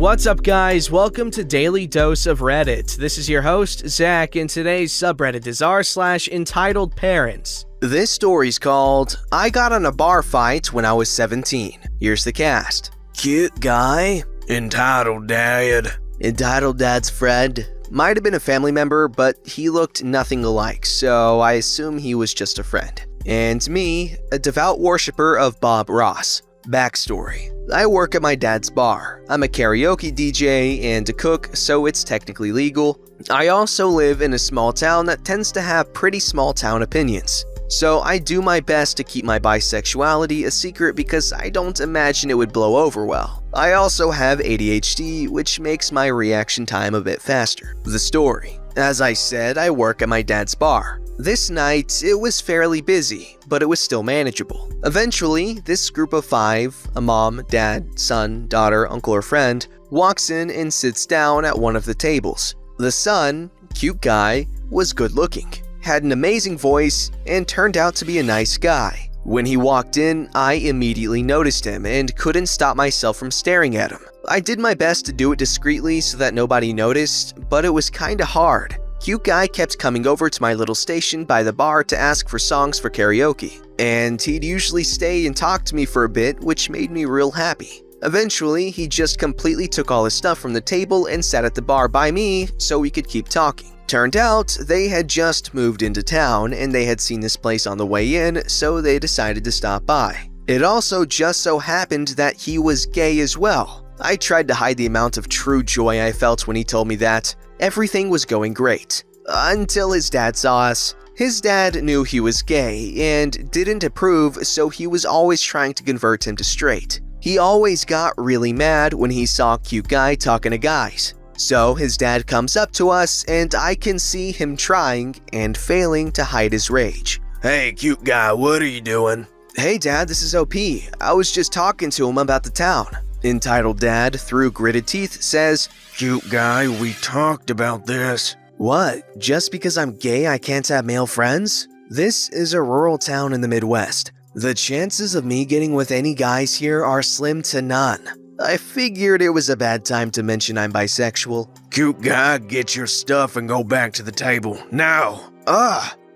What's up, guys? Welcome to Daily Dose of Reddit. This is your host, Zach, and today's subreddit is r/EntitledParents. This story's called, I Got in a Bar Fight When I Was 17. Here's the cast. Cute guy. Entitled Dad. Entitled Dad's friend. Might have been a family member, but he looked nothing alike, so I assume he was just a friend. And me, a devout worshiper of Bob Ross. Backstory. I work at my dad's bar. I'm a karaoke DJ and a cook, so it's technically legal. I also live in a small town that tends to have pretty small town opinions. So I do my best to keep my bisexuality a secret because I don't imagine it would blow over well. I also have ADHD, which makes my reaction time a bit faster. The story. As I said, I work at my dad's bar. This night, it was fairly busy, but it was still manageable. Eventually, this group of 5, a mom, dad, son, daughter, uncle, or friend, walks in and sits down at one of the tables. The son, cute guy, was good looking, had an amazing voice, and turned out to be a nice guy. When he walked in, I immediately noticed him and couldn't stop myself from staring at him. I did my best to do it discreetly so that nobody noticed, but it was kinda hard. Cute guy kept coming over to my little station by the bar to ask for songs for karaoke, and he'd usually stay and talk to me for a bit, which made me real happy. Eventually, he just completely took all his stuff from the table and sat at the bar by me so we could keep talking. Turned out, they had just moved into town and they had seen this place on the way in, so they decided to stop by. It also just so happened that he was gay as well. I tried to hide the amount of true joy I felt when he told me that. Everything was going great, until his dad saw us. His dad knew he was gay and didn't approve, so he was always trying to convert him to straight. He always got really mad when he saw a cute guy talking to guys. So his dad comes up to us and I can see him trying and failing to hide his rage. Hey, cute guy, what are you doing? Hey dad, this is OP. I was just talking to him about the town. Entitled Dad, through gritted teeth, says, Cute guy, we talked about this. What? Just because I'm gay I can't have male friends? This is a rural town in the Midwest. The chances of me getting with any guys here are slim to none. I figured it was a bad time to mention I'm bisexual. Cute guy, get your stuff and go back to the table, now.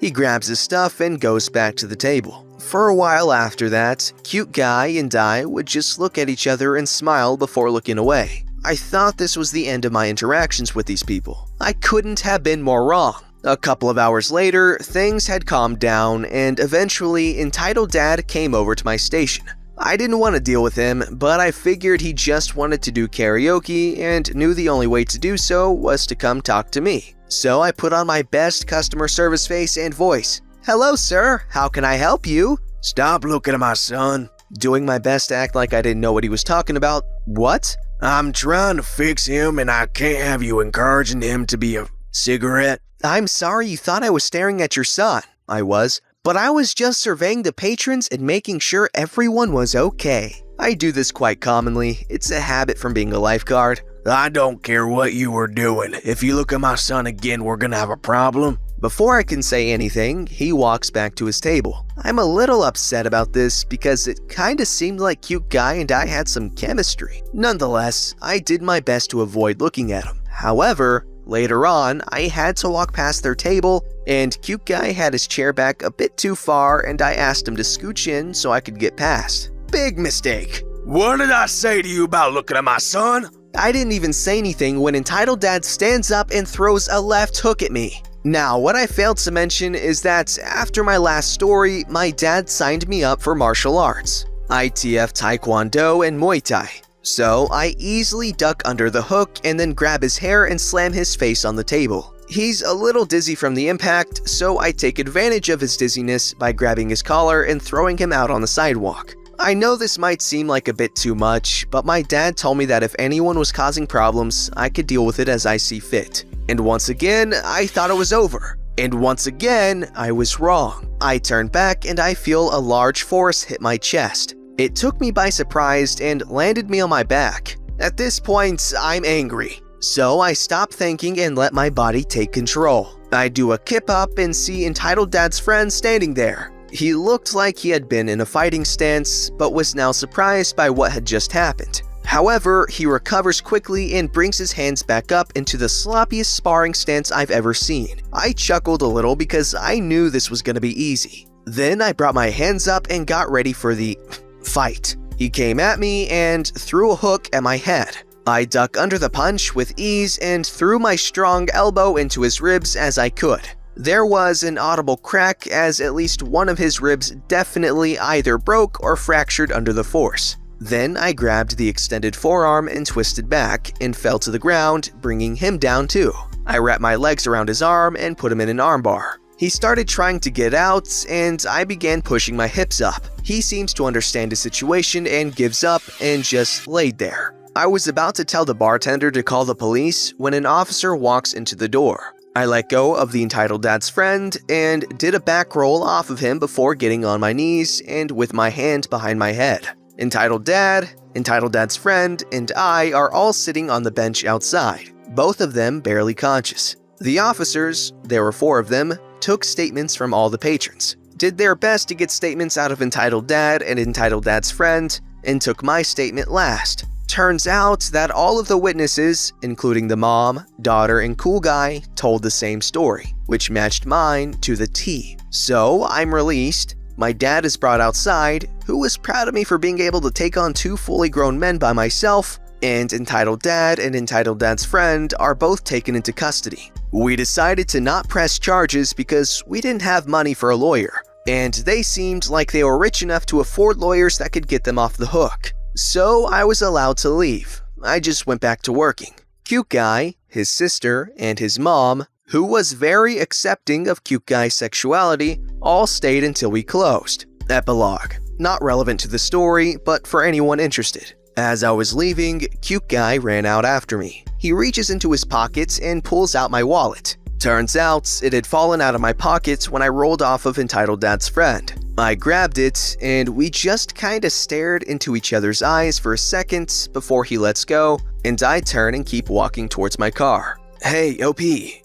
He grabs his stuff and goes back to the table. For a while after that, cute guy and I would just look at each other and smile before looking away. I thought this was the end of my interactions with these people. I couldn't have been more wrong. A couple of hours later, things had calmed down and eventually Entitled Dad came over to my station. I didn't want to deal with him, but I figured he just wanted to do karaoke and knew the only way to do so was to come talk to me. So I put on my best customer service face and voice. Hello, sir. How can I help you? Stop looking at my son. Doing my best to act like I didn't know what he was talking about. What? I'm trying to fix him and I can't have you encouraging him to be a cigarette. I'm sorry you thought I was staring at your son. I was. But I was just surveying the patrons and making sure everyone was okay. I do this quite commonly. It's a habit from being a lifeguard. I don't care what you were doing. If you look at my son again, we're gonna have a problem. Before I can say anything, he walks back to his table. I'm a little upset about this because it kinda seemed like cute guy and I had some chemistry. Nonetheless, I did my best to avoid looking at him. However, later on, I had to walk past their table and cute guy had his chair back a bit too far and I asked him to scooch in so I could get past. Big mistake. What did I say to you about looking at my son? I didn't even say anything when Entitled Dad stands up and throws a left hook at me. Now, what I failed to mention is that after my last story, my dad signed me up for martial arts, ITF Taekwondo and Muay Thai. So I easily duck under the hook and then grab his hair and slam his face on the table. He's a little dizzy from the impact, so I take advantage of his dizziness by grabbing his collar and throwing him out on the sidewalk. I know this might seem like a bit too much, but my dad told me that if anyone was causing problems, I could deal with it as I see fit. And once again, I thought it was over. And once again, I was wrong. I turn back and I feel a large force hit my chest. It took me by surprise and landed me on my back. At this point, I'm angry. So I stop thinking and let my body take control. I do a kip up and see Entitled Dad's friend standing there. He looked like he had been in a fighting stance, but was now surprised by what had just happened. However, he recovers quickly and brings his hands back up into the sloppiest sparring stance I've ever seen. I chuckled a little because I knew this was going to be easy. Then I brought my hands up and got ready for the fight. He came at me and threw a hook at my head. I ducked under the punch with ease and threw my strong elbow into his ribs as I could. There was an audible crack as at least one of his ribs definitely either broke or fractured under the force. Then I grabbed the extended forearm and twisted back and fell to the ground, bringing him down too. I wrapped my legs around his arm and put him in an armbar. He started trying to get out and I began pushing my hips up. He seems to understand the situation and gives up and just laid there. I was about to tell the bartender to call the police when an officer walks into the door. I let go of the entitled dad's friend and did a back roll off of him before getting on my knees and with my hand behind my head. Entitled dad's friend, and I are all sitting on the bench outside, both of them barely conscious. The officers, there were 4 of them, took statements from all the patrons, did their best to get statements out of entitled dad and entitled dad's friend, and took my statement last. Turns out that all of the witnesses, including the mom, daughter, and cool guy, told the same story, which matched mine to the T. So I'm released. My dad is brought outside, who was proud of me for being able to take on 2 fully grown men by myself, and entitled dad and entitled dad's friend are both taken into custody. We decided to not press charges because we didn't have money for a lawyer, and they seemed like they were rich enough to afford lawyers that could get them off the hook. So I was allowed to leave. I just went back to working. Cute guy, his sister, and his mom, who was very accepting of cute guy's sexuality, all stayed until we closed. Epilogue. Not relevant to the story, but for anyone interested. As I was leaving, cute guy ran out after me. He reaches into his pockets and pulls out my wallet. Turns out, it had fallen out of my pocket when I rolled off of entitled dad's friend. I grabbed it, and we just kinda stared into each other's eyes for a second before he lets go, and I turn and keep walking towards my car. Hey, OP,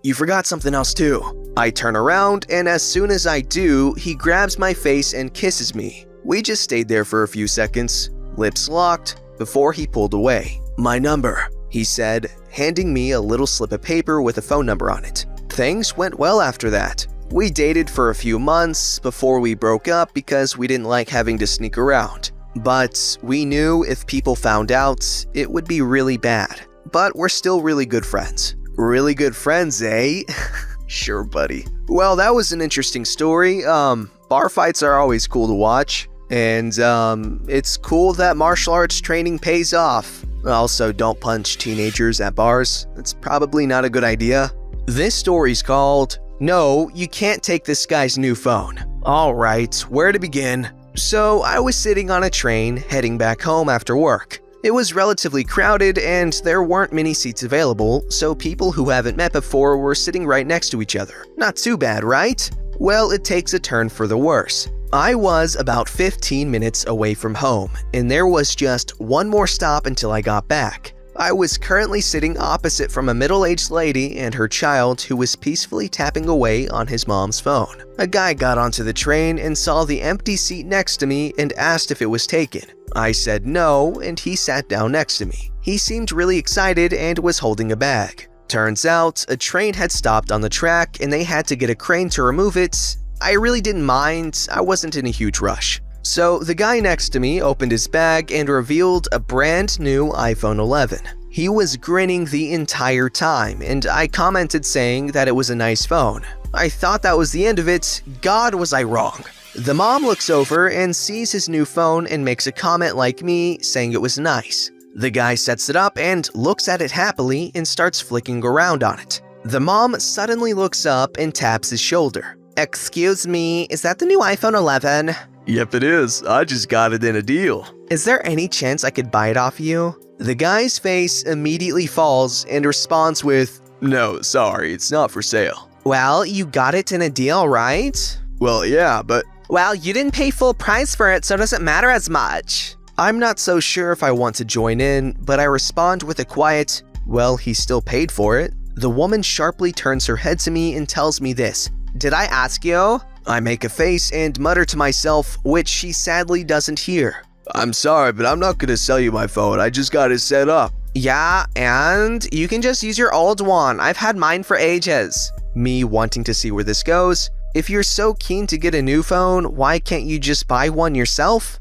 you forgot something else too. I turn around, and as soon as I do, he grabs my face and kisses me. We just stayed there for a few seconds, lips locked, before he pulled away. My number, he said, handing me a little slip of paper with a phone number on it. Things went well after that. We dated for a few months before we broke up because we didn't like having to sneak around. But we knew if people found out, it would be really bad. But we're still really good friends. Really good friends, eh? Sure, buddy. Well, that was an interesting story. Bar fights are always cool to watch. And it's cool that martial arts training pays off. Also, don't punch teenagers at bars. It's probably not a good idea. This story's called, No, You Can't Take This Guy's New Phone. Alright, where to begin? So, I was sitting on a train heading back home after work. It was relatively crowded and there weren't many seats available, so people who haven't met before were sitting right next to each other. Not too bad, right? Well, it takes a turn for the worse. I was about 15 minutes away from home, and there was just one more stop until I got back. I was currently sitting opposite from a middle-aged lady and her child who was peacefully tapping away on his mom's phone. A guy got onto the train and saw the empty seat next to me and asked if it was taken. I said no, and he sat down next to me. He seemed really excited and was holding a bag. Turns out, a train had stopped on the track and they had to get a crane to remove it. I really didn't mind, I wasn't in a huge rush. So the guy next to me opened his bag and revealed a brand new iPhone 11. He was grinning the entire time, and I commented saying that it was a nice phone. I thought that was the end of it. God, was I wrong. The mom looks over and sees his new phone and makes a comment like me, saying it was nice. The guy sets it up and looks at it happily and starts flicking around on it. The mom suddenly looks up and taps his shoulder. Excuse me, is that the new iPhone 11? Yep, it is. I just got it in a deal. Is there any chance I could buy it off you? The guy's face immediately falls and responds with, No, sorry, it's not for sale. Well, you got it in a deal, right? Well, yeah, but... Well, you didn't pay full price for it, so it doesn't matter as much. I'm not so sure if I want to join in, but I respond with a quiet, well, he still paid for it. The woman sharply turns her head to me and tells me this. Did I ask you? I make a face and mutter to myself, which she sadly doesn't hear. I'm sorry, but I'm not gonna sell you my phone. I just got it set up. Yeah, and you can just use your old one. I've had mine for ages. Me wanting to see where this goes. If you're so keen to get a new phone, why can't you just buy one yourself?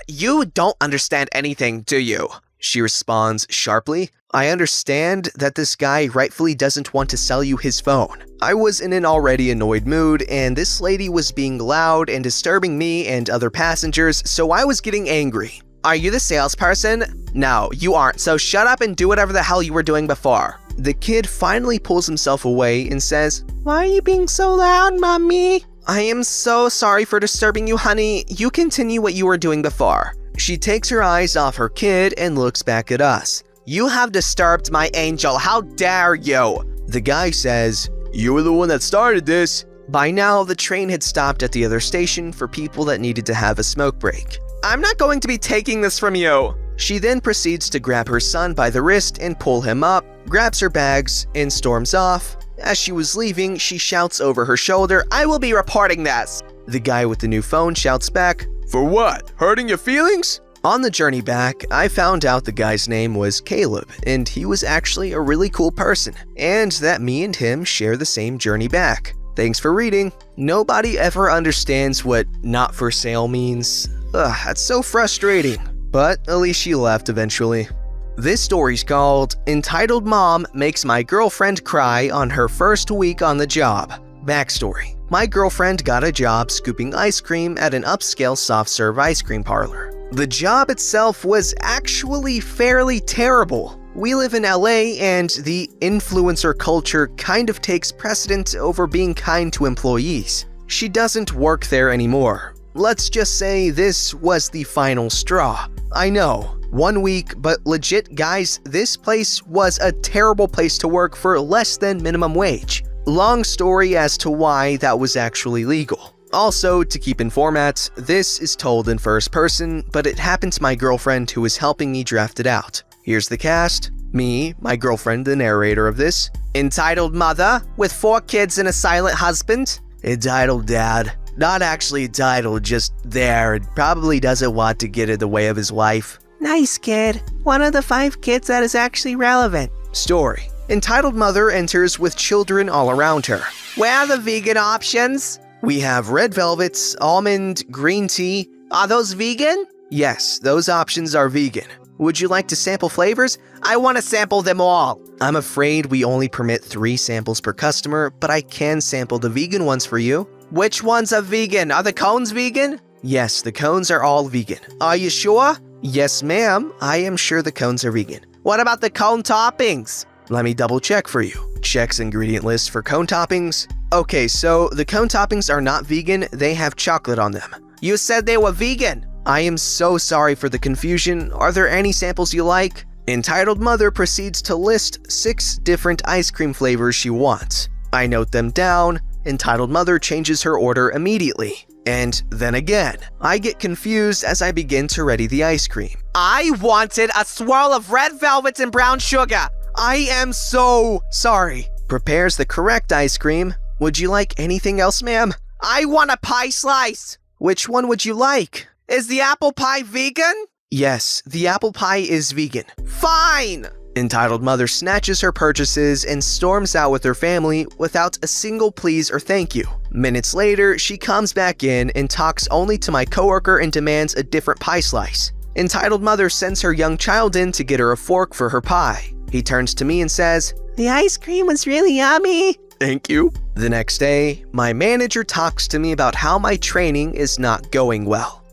You don't understand anything, do you? She responds sharply. I understand that this guy rightfully doesn't want to sell you his phone. I was in an already annoyed mood, and this lady was being loud and disturbing me and other passengers, so I was getting angry. Are you the salesperson? No, you aren't, so shut up and do whatever the hell you were doing before. The kid finally pulls himself away and says, Why are you being so loud, mommy? I am so sorry for disturbing you, honey. You continue what you were doing before. She takes her eyes off her kid and looks back at us. You have disturbed my angel. How dare you? The guy says, You were the one that started this. By now, the train had stopped at the other station for people that needed to have a smoke break. I'm not going to be taking this from you. She then proceeds to grab her son by the wrist and pull him up, grabs her bags, and storms off. As she was leaving, she shouts over her shoulder, I will be reporting this. The guy with the new phone shouts back, For what? Hurting your feelings? On the journey back, I found out the guy's name was Caleb, and he was actually a really cool person, and that me and him share the same journey back. Thanks for reading. Nobody ever understands what not for sale means. That's so frustrating. But at least she left eventually. This story's called Entitled Mom Makes My Girlfriend Cry on Her First Week on the Job. Backstory. My girlfriend got a job scooping ice cream at an upscale soft-serve ice cream parlor. The job itself was actually fairly terrible. We live in LA and the influencer culture kind of takes precedent over being kind to employees. She doesn't work there anymore. Let's just say this was the final straw. I know, 1 week, but legit guys, this place was a terrible place to work for less than minimum wage. Long story as to why that was actually legal. Also, to keep in format, this is told in first person, but it happened to my girlfriend who is helping me draft it out. Here's the cast. Me, my girlfriend, the narrator of this. Entitled mother, with 4 kids and a silent husband. Entitled dad. Not actually entitled, just there, and probably doesn't want to get in the way of his wife. Nice kid. One of the 5 kids that is actually relevant. Story. Entitled mother enters with children all around her. Where are the vegan options? We have red velvets, almond, green tea. Are those vegan? Yes, those options are vegan. Would you like to sample flavors? I want to sample them all. I'm afraid we only permit 3 samples per customer, but I can sample the vegan ones for you. Which ones are vegan? Are the cones vegan? Yes, the cones are all vegan. Are you sure? Yes, ma'am. I am sure the cones are vegan. What about the cone toppings? Let me double check for you. Checks ingredient list for cone toppings. Okay, so the cone toppings are not vegan, they have chocolate on them. You said they were vegan. I am so sorry for the confusion. Are there any samples you like? Entitled mother proceeds to list 6 different ice cream flavors she wants. I note them down. Entitled mother changes her order immediately. And then again, I get confused as I begin to ready the ice cream. I wanted a swirl of red velvet and brown sugar. I am so sorry. Prepares the correct ice cream. Would you like anything else, ma'am? I want a pie slice. Which one would you like? Is the apple pie vegan? Yes, the apple pie is vegan. Fine! Entitled mother snatches her purchases and storms out with her family without a single please or thank you. Minutes later, she comes back in and talks only to my coworker and demands a different pie slice. Entitled mother sends her young child in to get her a fork for her pie. He turns to me and says, The ice cream was really yummy. Thank you. The next day, my manager talks to me about how my training is not going well.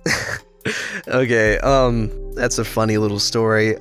Okay, that's a funny little story.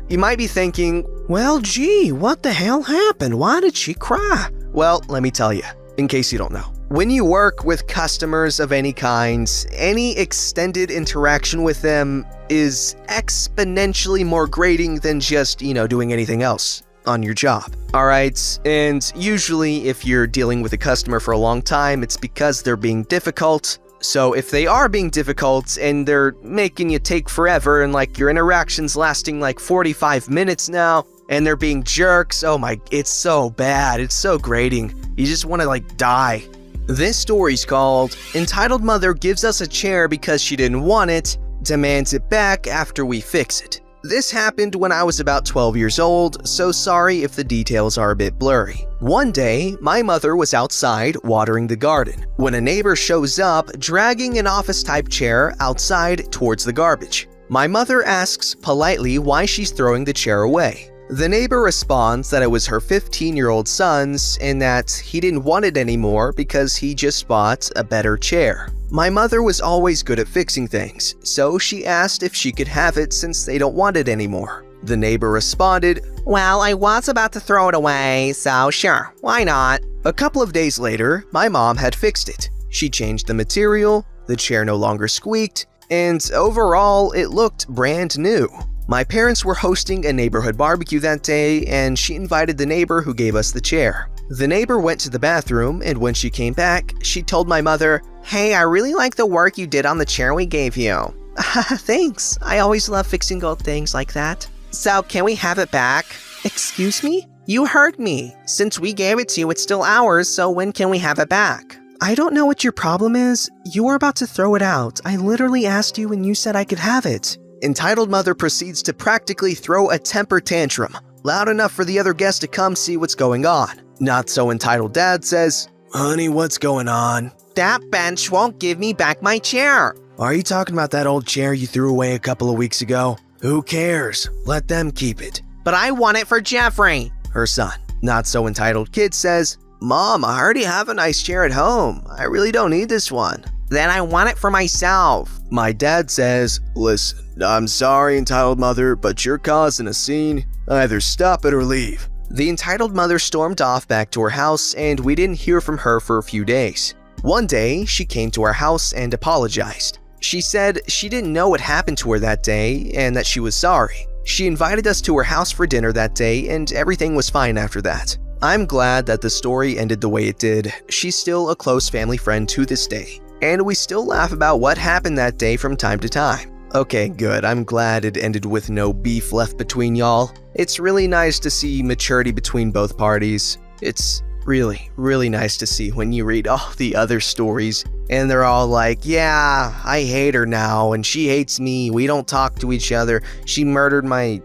You might be thinking, well, gee, what the hell happened? Why did she cry? Well, let me tell you, in case you don't know. When you work with customers of any kind, any extended interaction with them is exponentially more grating than just, doing anything else on your job. Alright, and usually if you're dealing with a customer for a long time, it's because they're being difficult. So if they are being difficult and they're making you take forever and your interaction's lasting 45 minutes now and they're being jerks, oh my, it's so bad, it's so grating. You just want to die. This story's called Entitled Mother Gives Us a Chair Because She Didn't Want It demands it back after we fix it. This happened when I was about 12 years old, so sorry if the details are a bit blurry. One day, my mother was outside watering the garden when a neighbor shows up dragging an office-type chair outside towards the garbage. My mother asks politely why she's throwing the chair away. The neighbor responds that it was her 15-year-old son's and that he didn't want it anymore because he just bought a better chair. My mother was always good at fixing things, so she asked if she could have it since they don't want it anymore. The neighbor responded, "Well, I was about to throw it away, so sure, why not?" A couple of days later, my mom had fixed it. She changed the material, the chair no longer squeaked, and overall, it looked brand new. My parents were hosting a neighborhood barbecue that day, and she invited the neighbor who gave us the chair. The neighbor went to the bathroom, and when she came back, she told my mother, "Hey, I really like the work you did on the chair we gave you." "Thanks, I always love fixing old things like that." "So, can we have it back?" "Excuse me?" "You heard me. Since we gave it to you, it's still ours, so when can we have it back?" "I don't know what your problem is. You were about to throw it out. I literally asked you and you said I could have it." Entitled mother proceeds to practically throw a temper tantrum, loud enough for the other guests to come see what's going on. Not so entitled dad says, "Honey, what's going on?" "That bench won't give me back my chair." "Are you talking about that old chair you threw away a couple of weeks ago?" "Who cares? Let them keep it." "But I want it for Jeffrey," her son. Not so entitled kid says, "Mom, I already have a nice chair at home. I really don't need this one." "Then I want it for myself." My dad says, "Listen, I'm sorry, entitled mother, but you're causing a scene. Either stop it or leave." The entitled mother stormed off back to her house, and we didn't hear from her for a few days. One day, she came to our house and apologized. She said she didn't know what happened to her that day and that she was sorry. She invited us to her house for dinner that day, and everything was fine after that. I'm glad that the story ended the way it did. She's still a close family friend to this day, and we still laugh about what happened that day from time to time. Okay, good. I'm glad it ended with no beef left between y'all. It's really nice to see maturity between both parties. It's really nice to see when you read all the other stories and they're all like, "Yeah, I hate her now and she hates me. We don't talk to each other. She murdered my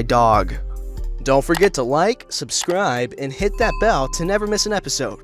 dog." Don't forget to like, subscribe, and hit that bell to never miss an episode.